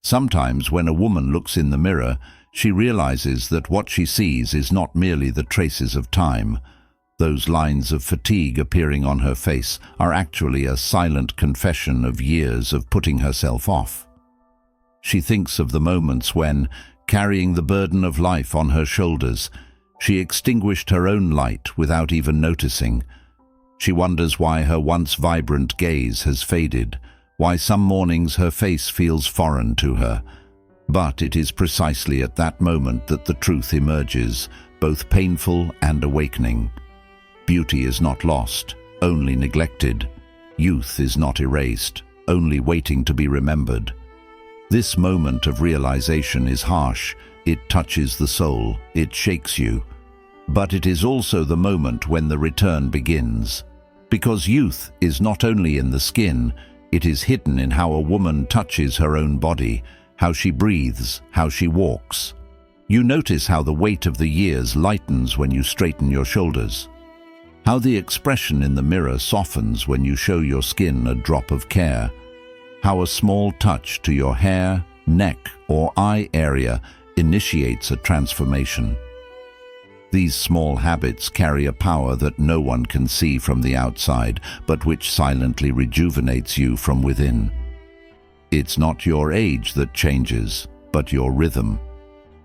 Sometimes when a woman looks in the mirror, she realizes that what she sees is not merely the traces of time. Those lines of fatigue appearing on her face are actually a silent confession of years of putting herself off. She thinks of the moments when, carrying the burden of life on her shoulders, she extinguished her own light without even noticing. She wonders why her once vibrant gaze has faded, why some mornings her face feels foreign to her. But it is precisely at that moment that the truth emerges, both painful and awakening. Beauty is not lost, only neglected. Youth is not erased, only waiting to be remembered. This moment of realization is harsh, it touches the soul, it shakes you. But it is also the moment when the return begins. Because youth is not only in the skin, it is hidden in how a woman touches her own body, how she breathes, how she walks. You notice how the weight of the years lightens when you straighten your shoulders, how the expression in the mirror softens when you show your skin a drop of care, how a small touch to your hair, neck, or eye area initiates a transformation. These small habits carry a power that no one can see from the outside, but which silently rejuvenates you from within. It's not your age that changes, but your rhythm.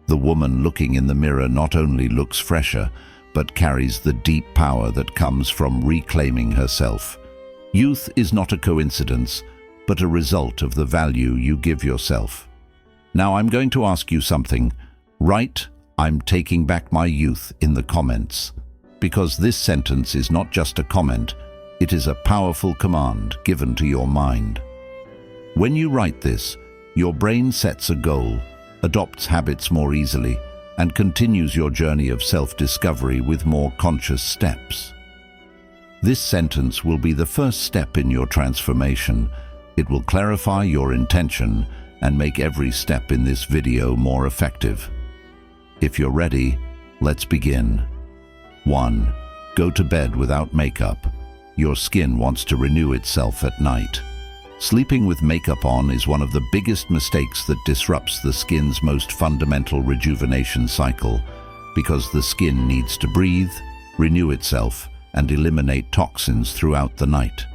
The woman looking in the mirror not only looks fresher, but carries the deep power that comes from reclaiming herself. Youth is not a coincidence, but a result of the value you give yourself. Now I'm going to ask you something. Write, "I'm taking back my youth" in the comments, because this sentence is not just a comment, it is a powerful command given to your mind. When you write this, your brain sets a goal, adopts habits more easily, and continues your journey of self-discovery with more conscious steps. This sentence will be the first step in your transformation. It will clarify your intention and make every step in this video more effective. If you're ready, let's begin. 1. Go to bed without makeup. Your skin wants to renew itself at night. Sleeping with makeup on is one of the biggest mistakes that disrupts the skin's most fundamental rejuvenation cycle, because the skin needs to breathe, renew itself, and eliminate toxins throughout the night.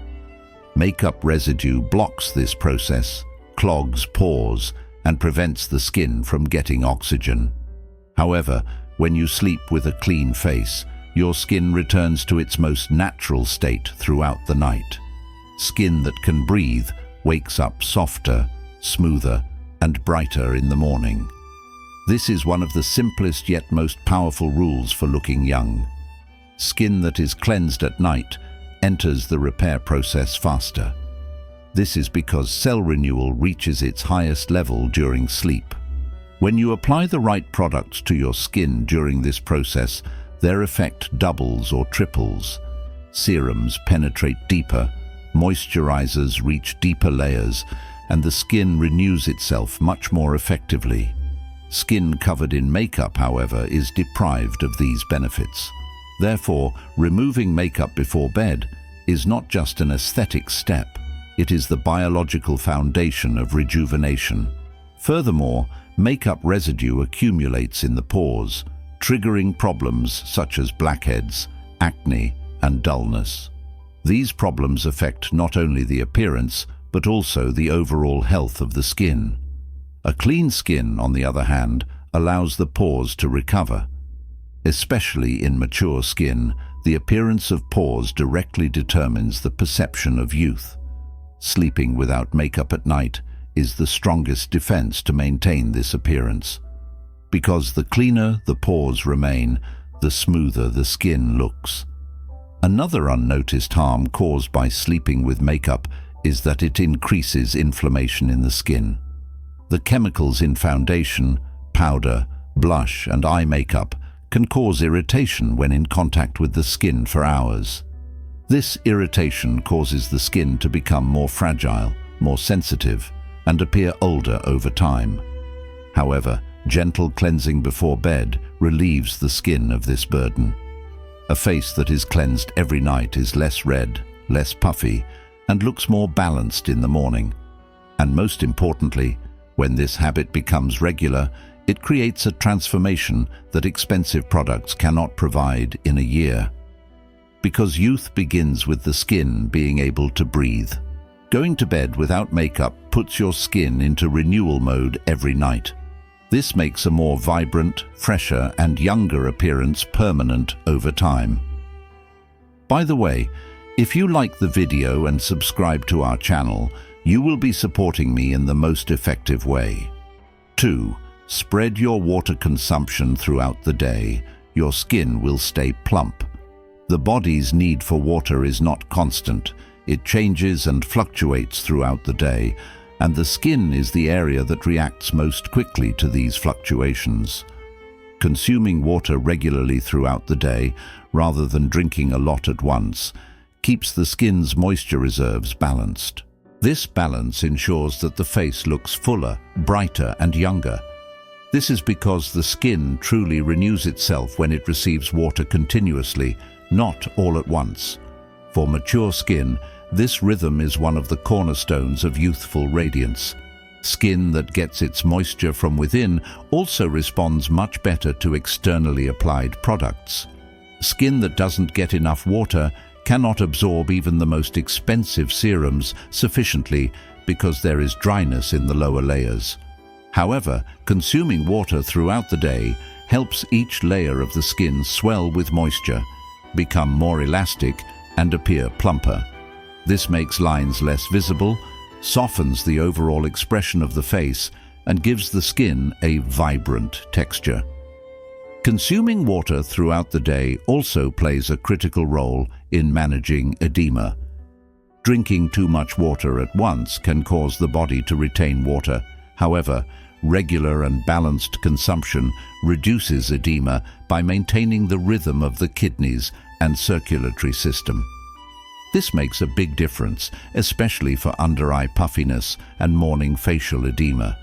Makeup residue blocks this process, clogs pores, and prevents the skin from getting oxygen. However, when you sleep with a clean face, your skin returns to its most natural state throughout the night. Skin that can breathe wakes up softer, smoother, and brighter in the morning. This is one of the simplest yet most powerful rules for looking young. Skin that is cleansed at night enters the repair process faster. This is because cell renewal reaches its highest level during sleep. When you apply the right products to your skin during this process, their effect doubles or triples. Serums penetrate deeper, moisturizers reach deeper layers, and the skin renews itself much more effectively. Skin covered in makeup, however, is deprived of these benefits. Therefore, removing makeup before bed is not just an aesthetic step, it is the biological foundation of rejuvenation. Furthermore, makeup residue accumulates in the pores, triggering problems such as blackheads, acne, and dullness. These problems affect not only the appearance, but also the overall health of the skin. A clean skin, on the other hand, allows the pores to recover. Especially in mature skin, the appearance of pores directly determines the perception of youth. Sleeping without makeup at night is the strongest defense to maintain this appearance. Because the cleaner the pores remain, the smoother the skin looks. Another unnoticed harm caused by sleeping with makeup is that it increases inflammation in the skin. The chemicals in foundation, powder, blush, and eye makeup can cause irritation when in contact with the skin for hours. This irritation causes the skin to become more fragile, more sensitive, and appear older over time. However, gentle cleansing before bed relieves the skin of this burden. A face that is cleansed every night is less red, less puffy, and looks more balanced in the morning. And most importantly, When this habit becomes regular, it creates a transformation that expensive products cannot provide in a year. Because youth begins with the skin being able to breathe. Going to bed without makeup puts your skin into renewal mode every night. This makes a more vibrant, fresher, and younger appearance permanent over time. By the way, if you like the video and subscribe to our channel, you will be supporting me in the most effective way. 2. Spread your water consumption throughout the day. Your skin will stay plump. The body's need for water is not constant. It changes and fluctuates throughout the day, and the skin is the area that reacts most quickly to these fluctuations. Consuming water regularly throughout the day, rather than drinking a lot at once, keeps the skin's moisture reserves balanced. This balance ensures that the face looks fuller, brighter, and younger. This is because the skin truly renews itself when it receives water continuously, not all at once. For mature skin, this rhythm is one of the cornerstones of youthful radiance. Skin that gets its moisture from within also responds much better to externally applied products. Skin that doesn't get enough water cannot absorb even the most expensive serums sufficiently because there is dryness in the lower layers. However, consuming water throughout the day helps each layer of the skin swell with moisture, become more elastic, and appear plumper. This makes lines less visible, softens the overall expression of the face, and gives the skin a vibrant texture. Consuming water throughout the day also plays a critical role in managing edema. Drinking too much water at once can cause the body to retain water. However, regular and balanced consumption reduces edema by maintaining the rhythm of the kidneys and circulatory system. This makes a big difference, especially for under-eye puffiness and morning facial edema.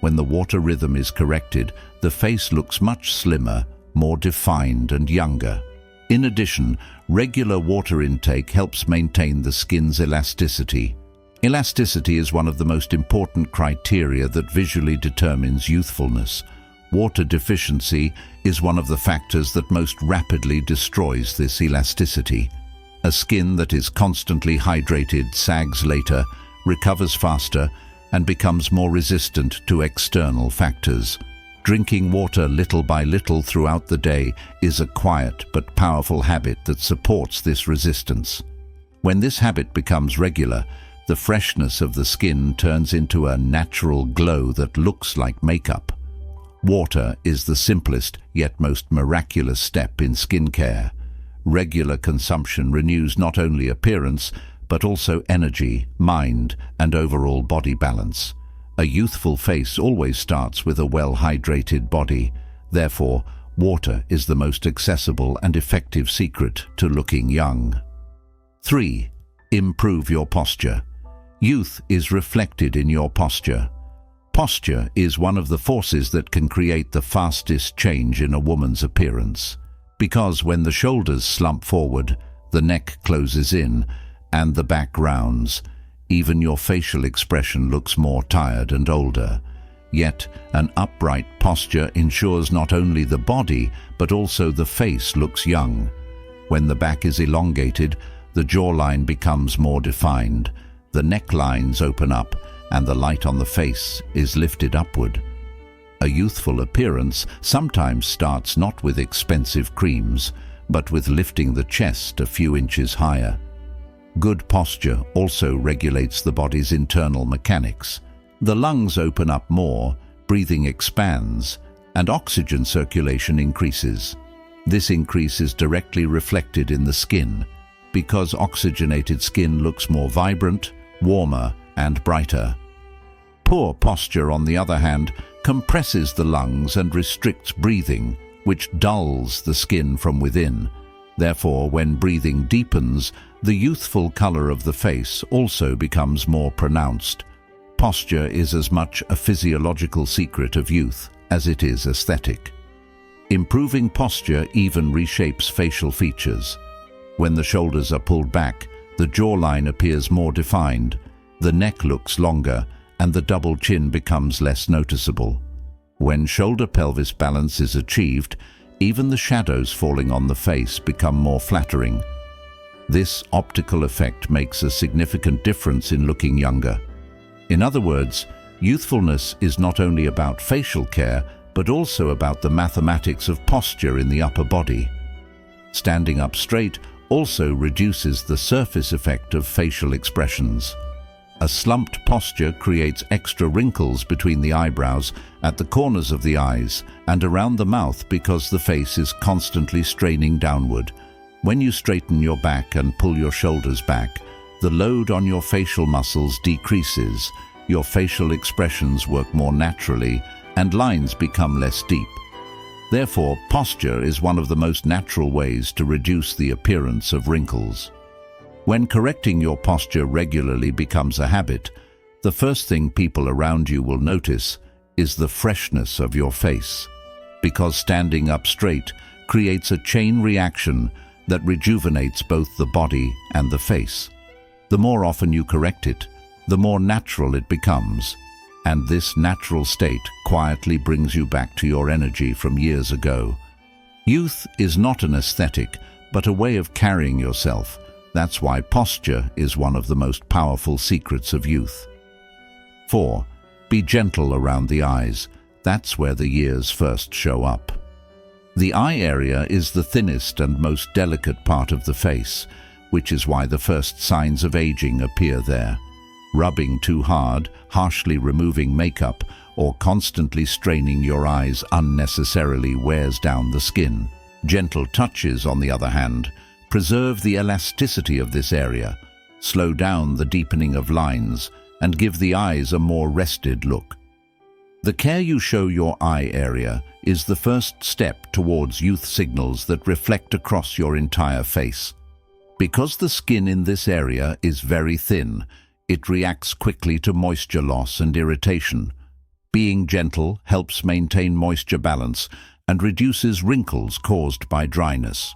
When the water rhythm is corrected, the face looks much slimmer, more defined, and younger. In addition, regular water intake helps maintain the skin's elasticity. Elasticity is one of the most important criteria that visually determines youthfulness. Water deficiency is one of the factors that most rapidly destroys this elasticity. A skin that is constantly hydrated sags later, recovers faster, and becomes more resistant to external factors. Drinking water little by little throughout the day is a quiet but powerful habit that supports this resistance. When this habit becomes regular, the freshness of the skin turns into a natural glow that looks like makeup. Water is the simplest yet most miraculous step in skincare. Regular consumption renews not only appearance, but also energy, mind, and overall body balance. A youthful face always starts with a well-hydrated body. Therefore, water is the most accessible and effective secret to looking young. 3. Improve your posture. Youth is reflected in your posture. Posture is one of the forces that can create the fastest change in a woman's appearance. Because when the shoulders slump forward, the neck closes in, and the back rounds, even your facial expression looks more tired and older. Yet, an upright posture ensures not only the body, but also the face looks young. When the back is elongated, the jawline becomes more defined, the necklines open up, and the light on the face is lifted upward. A youthful appearance sometimes starts not with expensive creams, but with lifting the chest a few inches higher. Good posture also regulates the body's internal mechanics. The lungs open up more, breathing expands, and oxygen circulation increases. This increase is directly reflected in the skin, because oxygenated skin looks more vibrant, warmer, and brighter. Poor posture, on the other hand, compresses the lungs and restricts breathing, which dulls the skin from within. Therefore, when breathing deepens, the youthful color of the face also becomes more pronounced. Posture is as much a physiological secret of youth as it is aesthetic. Improving posture even reshapes facial features. When the shoulders are pulled back, the jawline appears more defined, the neck looks longer, and the double chin becomes less noticeable. When shoulder-pelvis balance is achieved, even the shadows falling on the face become more flattering. This optical effect makes a significant difference in looking younger. In other words, youthfulness is not only about facial care, but also about the mathematics of posture in the upper body. Standing up straight also reduces the surface effect of facial expressions. A slumped posture creates extra wrinkles between the eyebrows, at the corners of the eyes, and around the mouth because the face is constantly straining downward. When you straighten your back and pull your shoulders back, the load on your facial muscles decreases, your facial expressions work more naturally, and lines become less deep. Therefore, posture is one of the most natural ways to reduce the appearance of wrinkles. When correcting your posture regularly becomes a habit, the first thing people around you will notice is the freshness of your face, because standing up straight creates a chain reaction that rejuvenates both the body and the face. The more often you correct it, the more natural it becomes, and this natural state quietly brings you back to your energy from years ago. Youth is not an aesthetic, but a way of carrying yourself. That's why posture is one of the most powerful secrets of youth. 4. Be gentle around the eyes. That's where the years first show up. The eye area is the thinnest and most delicate part of the face, which is why the first signs of aging appear there. Rubbing too hard, harshly removing makeup, or constantly straining your eyes unnecessarily wears down the skin. Gentle touches, on the other hand, preserve the elasticity of this area, slow down the deepening of lines, and give the eyes a more rested look. The care you show your eye area is the first step towards youth signals that reflect across your entire face. Because the skin in this area is very thin, it reacts quickly to moisture loss and irritation. Being gentle helps maintain moisture balance and reduces wrinkles caused by dryness.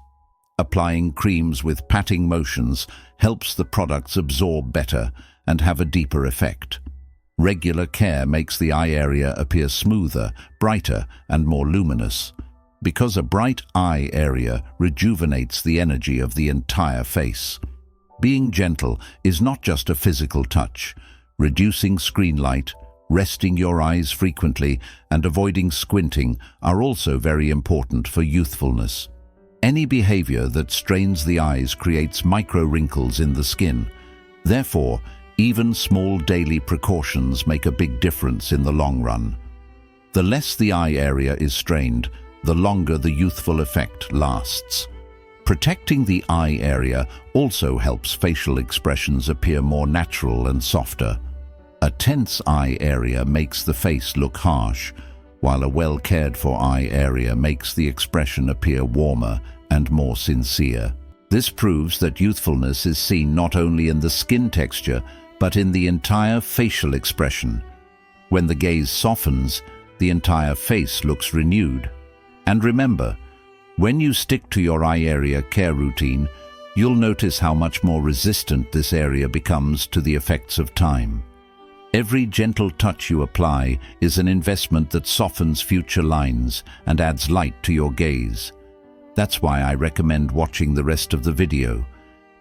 Applying creams with patting motions helps the products absorb better and have a deeper effect. Regular care makes the eye area appear smoother, brighter, and more luminous, because a bright eye area rejuvenates the energy of the entire face. Being gentle is not just a physical touch. Reducing screen light, resting your eyes frequently, and avoiding squinting are also very important for youthfulness. Any behavior that strains the eyes creates micro wrinkles in the skin. Therefore, even small daily precautions make a big difference in the long run. The less the eye area is strained, the longer the youthful effect lasts. Protecting the eye area also helps facial expressions appear more natural and softer. A tense eye area makes the face look harsh, while a well-cared-for eye area makes the expression appear warmer and more sincere. This proves that youthfulness is seen not only in the skin texture, but in the entire facial expression. When the gaze softens, the entire face looks renewed. And remember, when you stick to your eye area care routine, you'll notice how much more resistant this area becomes to the effects of time. Every gentle touch you apply is an investment that softens future lines and adds light to your gaze. That's why I recommend watching the rest of the video,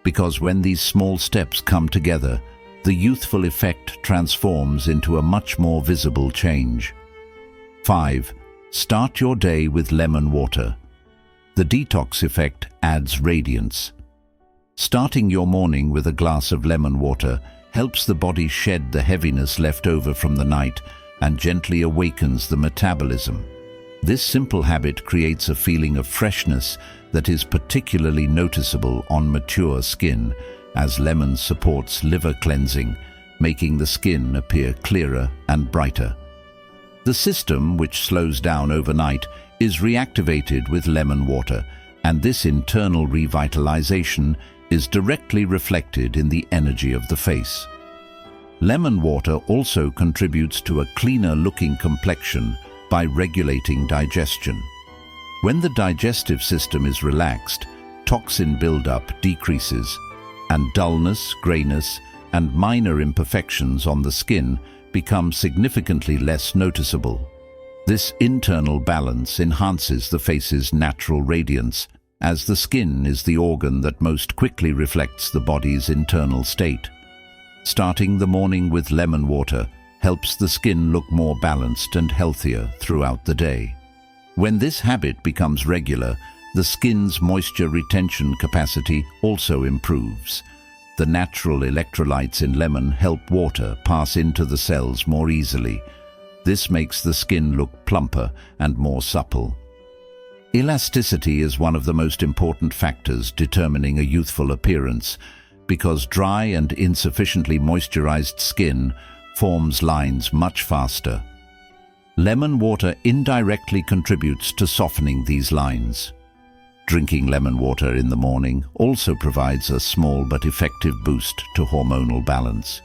because when these small steps come together, the youthful effect transforms into a much more visible change. 5. Start your day with lemon water. The detox effect adds radiance. Starting your morning with a glass of lemon water helps the body shed the heaviness left over from the night and gently awakens the metabolism. This simple habit creates a feeling of freshness that is particularly noticeable on mature skin, as lemon supports liver cleansing, making the skin appear clearer and brighter. The system, which slows down overnight, is reactivated with lemon water, and this internal revitalization is directly reflected in the energy of the face. Lemon water also contributes to a cleaner-looking complexion by regulating digestion. When the digestive system is relaxed, toxin buildup decreases, and dullness, grayness, and minor imperfections on the skin become significantly less noticeable. This internal balance enhances the face's natural radiance, as the skin is the organ that most quickly reflects the body's internal state. Starting the morning with lemon water helps the skin look more balanced and healthier throughout the day. When this habit becomes regular, the skin's moisture retention capacity also improves. The natural electrolytes in lemon help water pass into the cells more easily. This makes the skin look plumper and more supple. Elasticity is one of the most important factors determining a youthful appearance, because dry and insufficiently moisturized skin forms lines much faster. Lemon water indirectly contributes to softening these lines. Drinking lemon water in the morning also provides a small but effective boost to hormonal balance.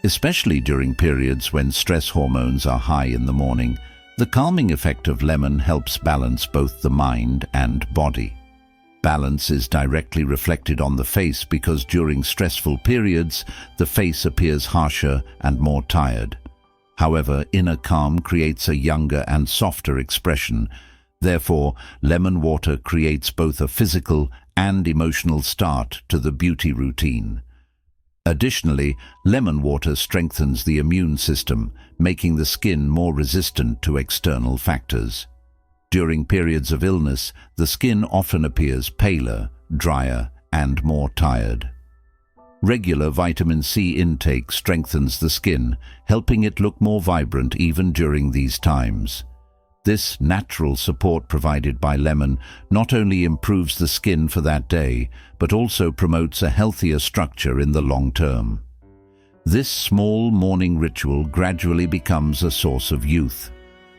Especially during periods when stress hormones are high in the morning, the calming effect of lemon helps balance both the mind and body. Balance is directly reflected on the face because during stressful periods, the face appears harsher and more tired. However, inner calm creates a younger and softer expression. Therefore, lemon water creates both a physical and emotional start to the beauty routine. Additionally, lemon water strengthens the immune system, making the skin more resistant to external factors. During periods of illness, the skin often appears paler, drier, and more tired. Regular vitamin C intake strengthens the skin, helping it look more vibrant even during these times. This natural support provided by lemon not only improves the skin for that day, but also promotes a healthier structure in the long term. This small morning ritual gradually becomes a source of youth,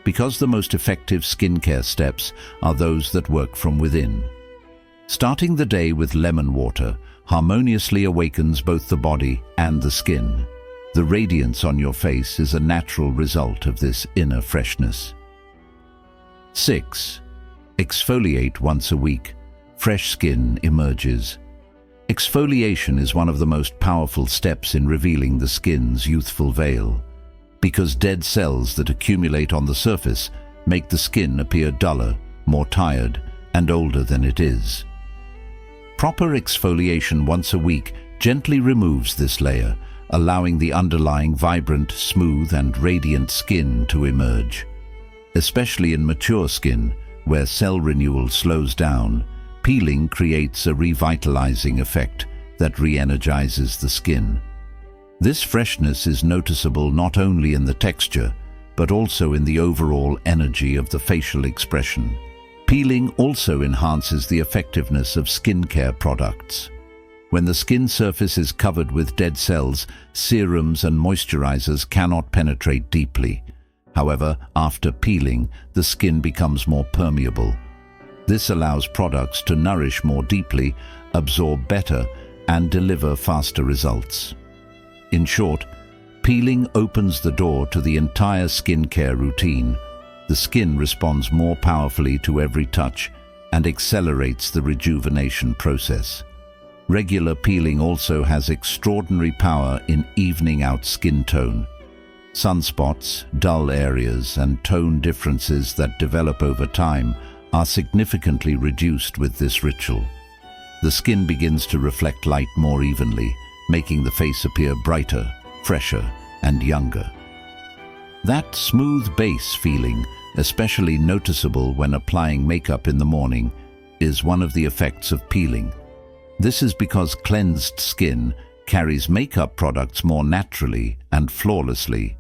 because the most effective skincare steps are those that work from within. Starting the day with lemon water harmoniously awakens both the body and the skin. The radiance on your face is a natural result of this inner freshness. 6. Exfoliate once a week. Fresh skin emerges. Exfoliation is one of the most powerful steps in revealing the skin's youthful veil, because dead cells that accumulate on the surface make the skin appear duller, more tired, and older than it is. Proper exfoliation once a week gently removes this layer, allowing the underlying vibrant, smooth, and radiant skin to emerge. Especially in mature skin, where cell renewal slows down, peeling creates a revitalizing effect that re-energizes the skin. This freshness is noticeable not only in the texture, but also in the overall energy of the facial expression. Peeling also enhances the effectiveness of skincare products. When the skin surface is covered with dead cells, serums and moisturizers cannot penetrate deeply. However, after peeling, the skin becomes more permeable. This allows products to nourish more deeply, absorb better, and deliver faster results. In short, peeling opens the door to the entire skincare routine. The skin responds more powerfully to every touch and accelerates the rejuvenation process. Regular peeling also has extraordinary power in evening out skin tone. Sunspots, dull areas, and tone differences that develop over time are significantly reduced with this ritual. The skin begins to reflect light more evenly, making the face appear brighter, fresher, and younger. That smooth base feeling, especially noticeable when applying makeup in the morning, is one of the effects of peeling. This is because cleansed skin carries makeup products more naturally and flawlessly.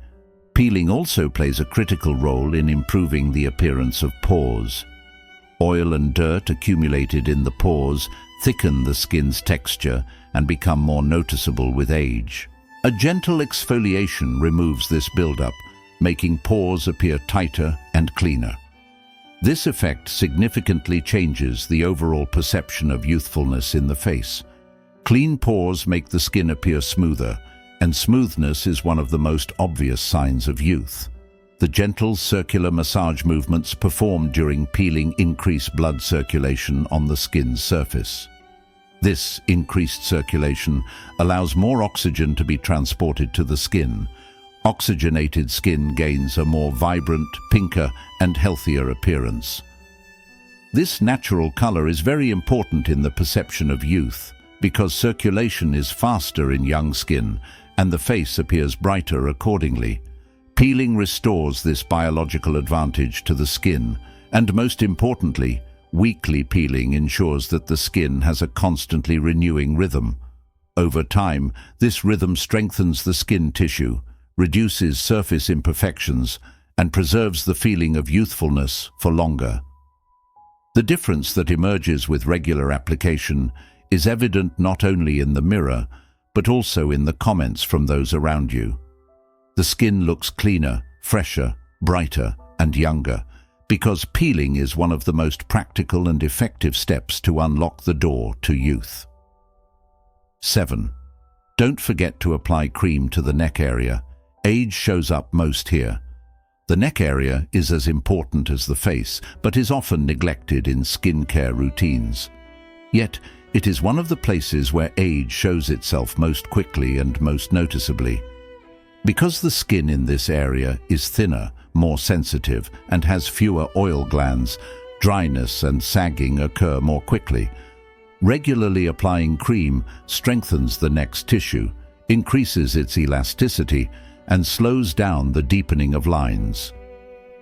Peeling also plays a critical role in improving the appearance of pores. Oil and dirt accumulated in the pores thicken the skin's texture and become more noticeable with age. A gentle exfoliation removes this buildup, making pores appear tighter and cleaner. This effect significantly changes the overall perception of youthfulness in the face. Clean pores make the skin appear smoother, and smoothness is one of the most obvious signs of youth. The gentle circular massage movements performed during peeling increase blood circulation on the skin's surface. This increased circulation allows more oxygen to be transported to the skin, Oxygenated skin gains a more vibrant, pinker, and healthier appearance. This natural color is very important in the perception of youth because circulation is faster in young skin and the face appears brighter accordingly. Peeling restores this biological advantage to the skin, and most importantly, weekly peeling ensures that the skin has a constantly renewing rhythm. Over time, this rhythm strengthens the skin tissue, reduces surface imperfections, and preserves the feeling of youthfulness for longer. The difference that emerges with regular application is evident not only in the mirror, but also in the comments from those around you. The skin looks cleaner, fresher, brighter, and younger, because peeling is one of the most practical and effective steps to unlock the door to youth. 7. Don't forget to apply cream to the neck area. Age shows up most here. The neck area is as important as the face, but is often neglected in skincare routines. Yet, it is one of the places where age shows itself most quickly and most noticeably. Because the skin in this area is thinner, more sensitive, and has fewer oil glands, dryness and sagging occur more quickly. Regularly applying cream strengthens the neck's tissue, increases its elasticity, and slows down the deepening of lines.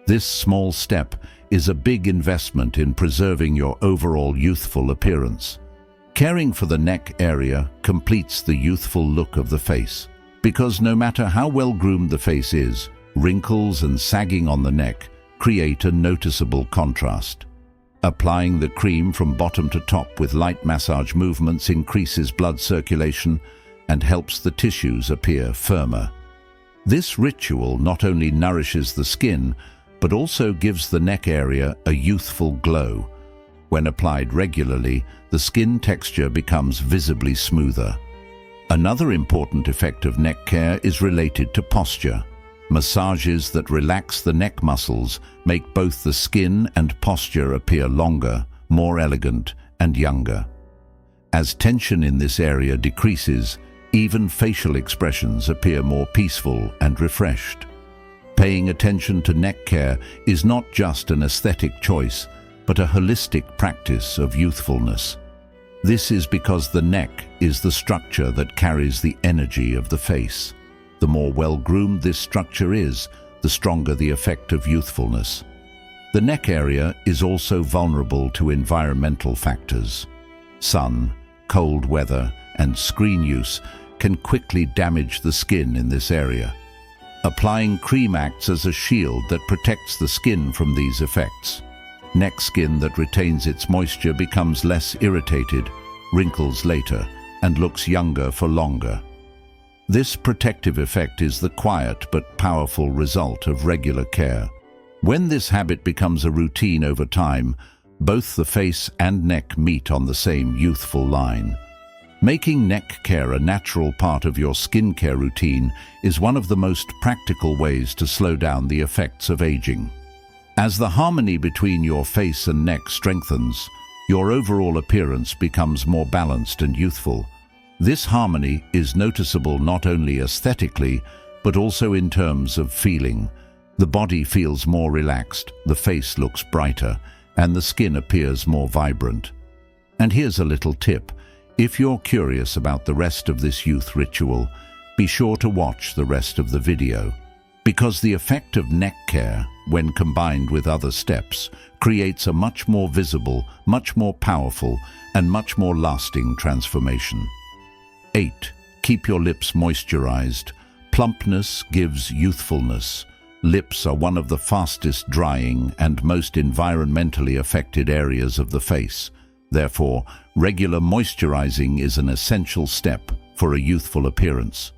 This small step is a big investment in preserving your overall youthful appearance. Caring for the neck area completes the youthful look of the face, because no matter how well-groomed the face is, wrinkles and sagging on the neck create a noticeable contrast. Applying the cream from bottom to top with light massage movements increases blood circulation and helps the tissues appear firmer. This ritual not only nourishes the skin, but also gives the neck area a youthful glow. When applied regularly, the skin texture becomes visibly smoother. Another important effect of neck care is related to posture. Massages that relax the neck muscles make both the skin and posture appear longer, more elegant, and younger. As tension in this area decreases, even facial expressions appear more peaceful and refreshed. Paying attention to neck care is not just an aesthetic choice, but a holistic practice of youthfulness. This is because the neck is the structure that carries the energy of the face. The more well-groomed this structure is, the stronger the effect of youthfulness. The neck area is also vulnerable to environmental factors. Sun, cold weather, and screen use can quickly damage the skin in this area. Applying cream acts as a shield that protects the skin from these effects. Neck skin that retains its moisture becomes less irritated, wrinkles later, and looks younger for longer. This protective effect is the quiet but powerful result of regular care. When this habit becomes a routine over time, both the face and neck meet on the same youthful line. Making neck care a natural part of your skincare routine is one of the most practical ways to slow down the effects of aging. As the harmony between your face and neck strengthens, your overall appearance becomes more balanced and youthful. This harmony is noticeable not only aesthetically, but also in terms of feeling. The body feels more relaxed, the face looks brighter, and the skin appears more vibrant. And here's a little tip. If you're curious about the rest of this youth ritual, be sure to watch the rest of the video, because the effect of neck care, when combined with other steps, creates a much more visible, much more powerful, and much more lasting transformation. 8. Keep your lips moisturized. Plumpness gives youthfulness. Lips are one of the fastest drying and most environmentally affected areas of the face. Therefore, regular moisturizing is an essential step for a youthful appearance.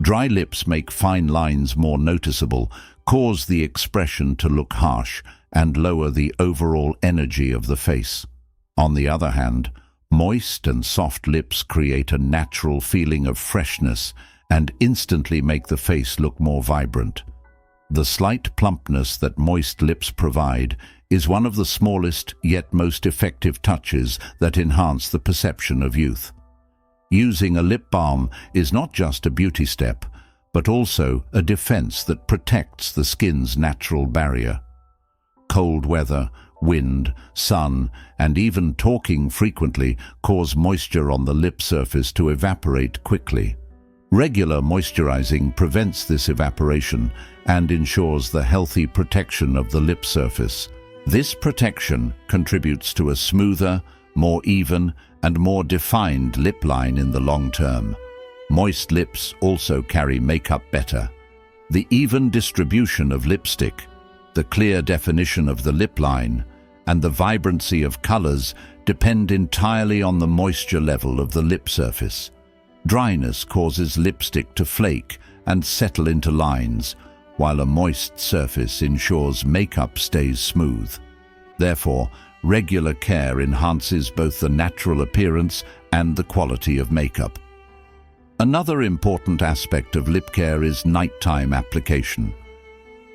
Dry lips make fine lines more noticeable, cause the expression to look harsh, and lower the overall energy of the face. On the other hand, moist and soft lips create a natural feeling of freshness and instantly make the face look more vibrant. The slight plumpness that moist lips provide is one of the smallest yet most effective touches that enhance the perception of youth. Using a lip balm is not just a beauty step, but also a defense that protects the skin's natural barrier. Cold weather, wind, sun, and even talking frequently cause moisture on the lip surface to evaporate quickly. Regular moisturizing prevents this evaporation and ensures the healthy protection of the lip surface. This protection contributes to a smoother, more even, and more defined lip line in the long term. Moist lips also carry makeup better. The even distribution of lipstick, the clear definition of the lip line, and the vibrancy of colors depend entirely on the moisture level of the lip surface. Dryness causes lipstick to flake and settle into lines, while a moist surface ensures makeup stays smooth. Therefore, regular care enhances both the natural appearance and the quality of makeup. Another important aspect of lip care is nighttime application.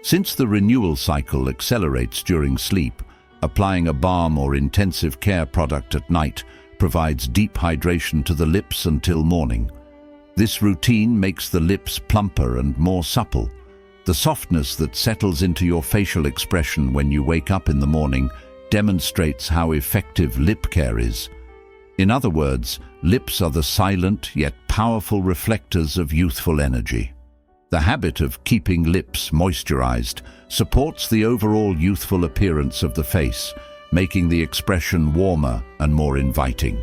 Since the renewal cycle accelerates during sleep, applying a balm or intensive care product at night provides deep hydration to the lips until morning. This routine makes the lips plumper and more supple. The softness that settles into your facial expression when you wake up in the morning demonstrates how effective lip care is. In other words, lips are the silent yet powerful reflectors of youthful energy. The habit of keeping lips moisturized supports the overall youthful appearance of the face, making the expression warmer and more inviting.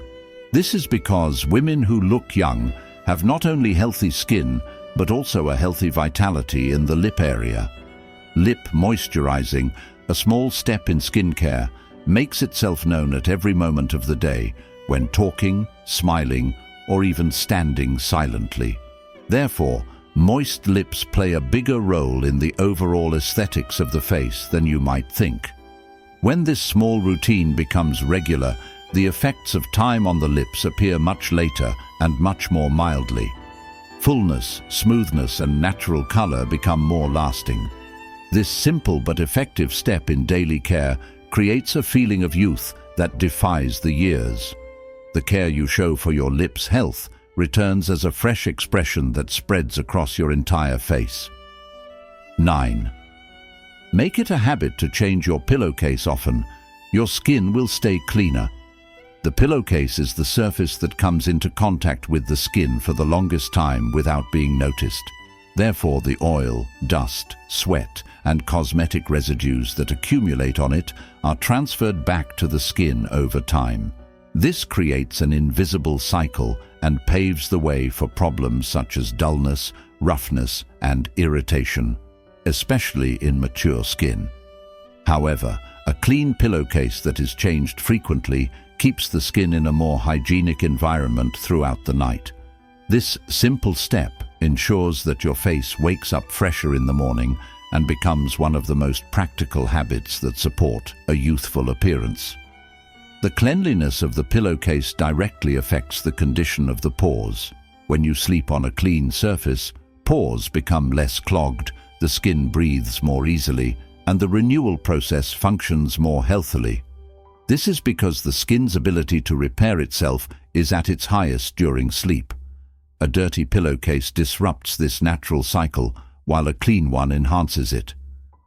This is because women who look young have not only healthy skin, but also a healthy vitality in the lip area. Lip moisturizing, a small step in skincare, makes itself known at every moment of the day, when talking, smiling, or even standing silently. Therefore, moist lips play a bigger role in the overall aesthetics of the face than you might think. When this small routine becomes regular, the effects of time on the lips appear much later and much more mildly. Fullness, smoothness, and natural color become more lasting. This simple but effective step in daily care creates a feeling of youth that defies the years. The care you show for your lips' health returns as a fresh expression that spreads across your entire face. 9. Make it a habit to change your pillowcase often. Your skin will stay cleaner. The pillowcase is the surface that comes into contact with the skin for the longest time without being noticed. Therefore, the oil, dust, sweat, and cosmetic residues that accumulate on it are transferred back to the skin over time. This creates an invisible cycle and paves the way for problems such as dullness, roughness, and irritation, especially in mature skin. However, a clean pillowcase that is changed frequently keeps the skin in a more hygienic environment throughout the night. This simple step ensures that your face wakes up fresher in the morning and becomes one of the most practical habits that support a youthful appearance. The cleanliness of the pillowcase directly affects the condition of the pores. When you sleep on a clean surface, pores become less clogged, the skin breathes more easily, and the renewal process functions more healthily. This is because the skin's ability to repair itself is at its highest during sleep. A dirty pillowcase disrupts this natural cycle, while a clean one enhances it.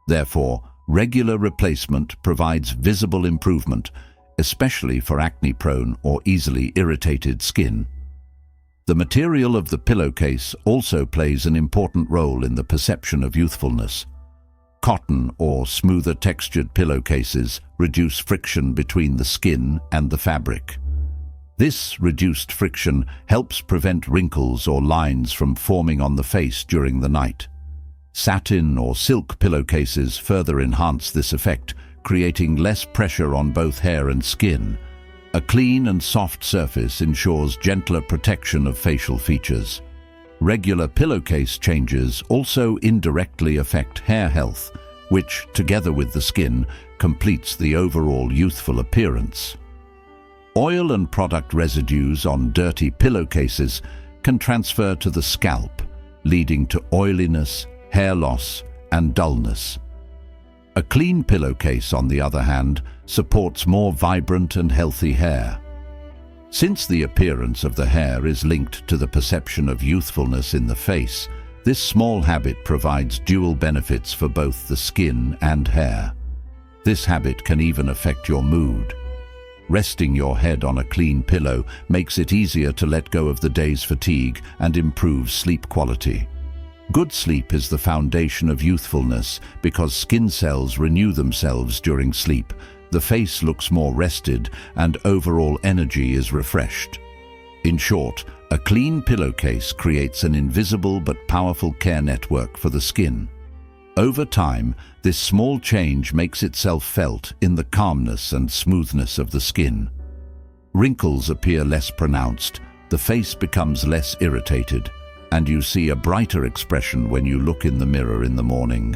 Therefore, regular replacement provides visible improvement, especially for acne-prone or easily irritated skin. The material of the pillowcase also plays an important role in the perception of youthfulness. Cotton or smoother textured pillowcases reduce friction between the skin and the fabric. This reduced friction helps prevent wrinkles or lines from forming on the face during the night. Satin or silk pillowcases further enhance this effect, creating less pressure on both hair and skin. A clean and soft surface ensures gentler protection of facial features. Regular pillowcase changes also indirectly affect hair health, which, together with the skin, completes the overall youthful appearance. Oil and product residues on dirty pillowcases can transfer to the scalp, leading to oiliness, hair loss, and dullness. A clean pillowcase, on the other hand, supports more vibrant and healthy hair. Since the appearance of the hair is linked to the perception of youthfulness in the face, This small habit provides dual benefits for both the skin and hair. This habit can even affect your mood. Resting your head on a clean pillow makes it easier to let go of the day's fatigue and improves sleep quality. Good sleep is the foundation of youthfulness because skin cells renew themselves during sleep. The face looks more rested and overall energy is refreshed. In short, a clean pillowcase creates an invisible but powerful care network for the skin. Over time, this small change makes itself felt in the calmness and smoothness of the skin. Wrinkles appear less pronounced, the face becomes less irritated, and you see a brighter expression when you look in the mirror in the morning.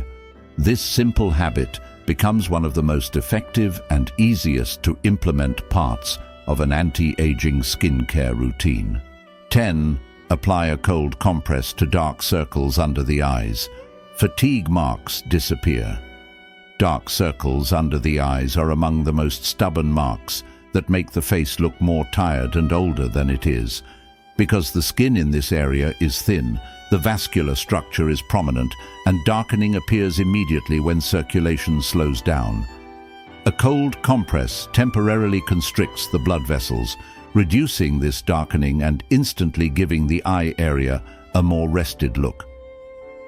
This simple habit becomes one of the most effective and easiest to implement parts of an anti-aging skincare routine. 10. Apply a cold compress to dark circles under the eyes. Fatigue marks disappear. Dark circles under the eyes are among the most stubborn marks that make the face look more tired and older than it is. Because the skin in this area is thin, the vascular structure is prominent, and darkening appears immediately when circulation slows down. A cold compress temporarily constricts the blood vessels, reducing this darkening and instantly giving the eye area a more rested look.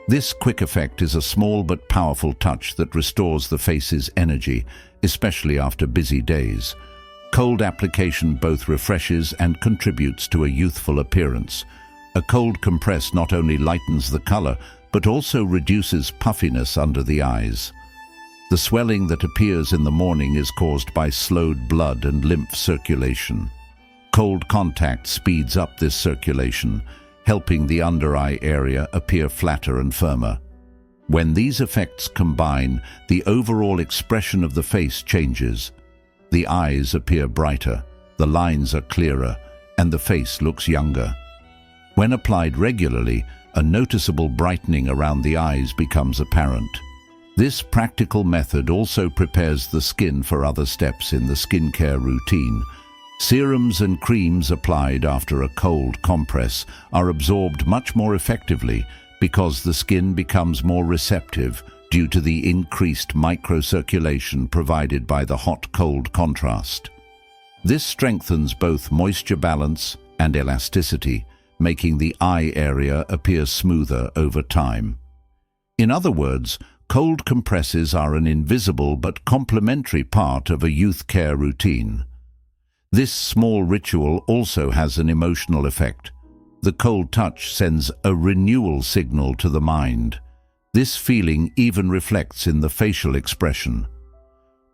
This quick effect is a small but powerful touch that restores the face's energy, especially after busy days. Cold application both refreshes and contributes to a youthful appearance. A cold compress not only lightens the color, but also reduces puffiness under the eyes. The swelling that appears in the morning is caused by slowed blood and lymph circulation. Cold contact speeds up this circulation, helping the under-eye area appear flatter and firmer. When these effects combine, the overall expression of the face changes. The eyes appear brighter, the lines are clearer, and the face looks younger. When applied regularly, a noticeable brightening around the eyes becomes apparent. This practical method also prepares the skin for other steps in the skincare routine. Serums and creams applied after a cold compress are absorbed much more effectively because the skin becomes more receptive due to the increased microcirculation provided by the hot-cold contrast. This strengthens both moisture balance and elasticity, making the eye area appear smoother over time. In other words, cold compresses are an invisible but complementary part of a youth care routine. This small ritual also has an emotional effect. The cold touch sends a renewal signal to the mind. This feeling even reflects in the facial expression.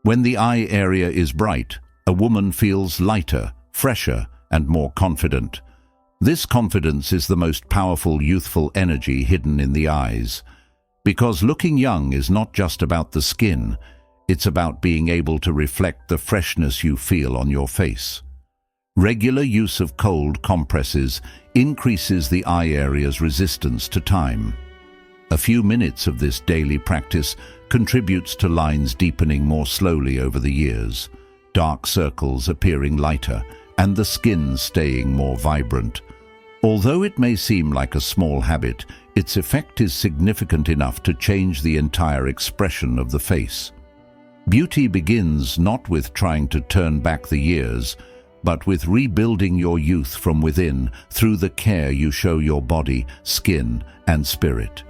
When the eye area is bright, a woman feels lighter, fresher, and more confident. This confidence is the most powerful youthful energy hidden in the eyes. Because looking young is not just about the skin, it's about being able to reflect the freshness you feel on your face. Regular use of cold compresses increases the eye area's resistance to time. A few minutes of this daily practice contributes to lines deepening more slowly over the years, dark circles appearing lighter, and the skin staying more vibrant. Although it may seem like a small habit, its effect is significant enough to change the entire expression of the face. Beauty begins not with trying to turn back the years, but with rebuilding your youth from within through the care you show your body, skin, and spirit.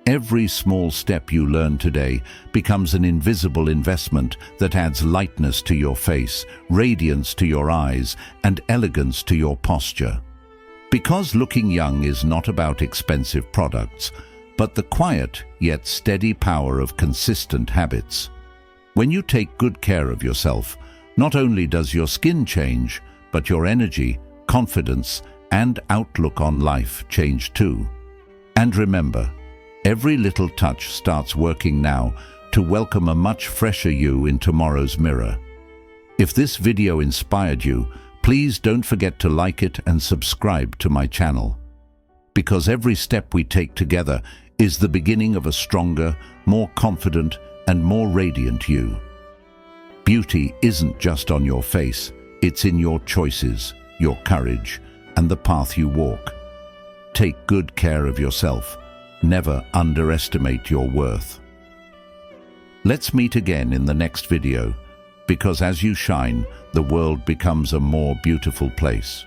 Every small step you learn today becomes an invisible investment that adds lightness to your face, radiance to your eyes, and elegance to your posture. Because looking young is not about expensive products, but the quiet yet steady power of consistent habits. When you take good care of yourself, not only does your skin change, but your energy, confidence, and outlook on life change too. And remember, every little touch starts working now to welcome a much fresher you in tomorrow's mirror. If this video inspired you, please don't forget to like it and subscribe to my channel. Because every step we take together is the beginning of a stronger, more confident, and more radiant you. Beauty isn't just on your face, it's in your choices, your courage, and the path you walk. Take good care of yourself, Never underestimate your worth. Let's meet again in the next video, because as you shine, the world becomes a more beautiful place.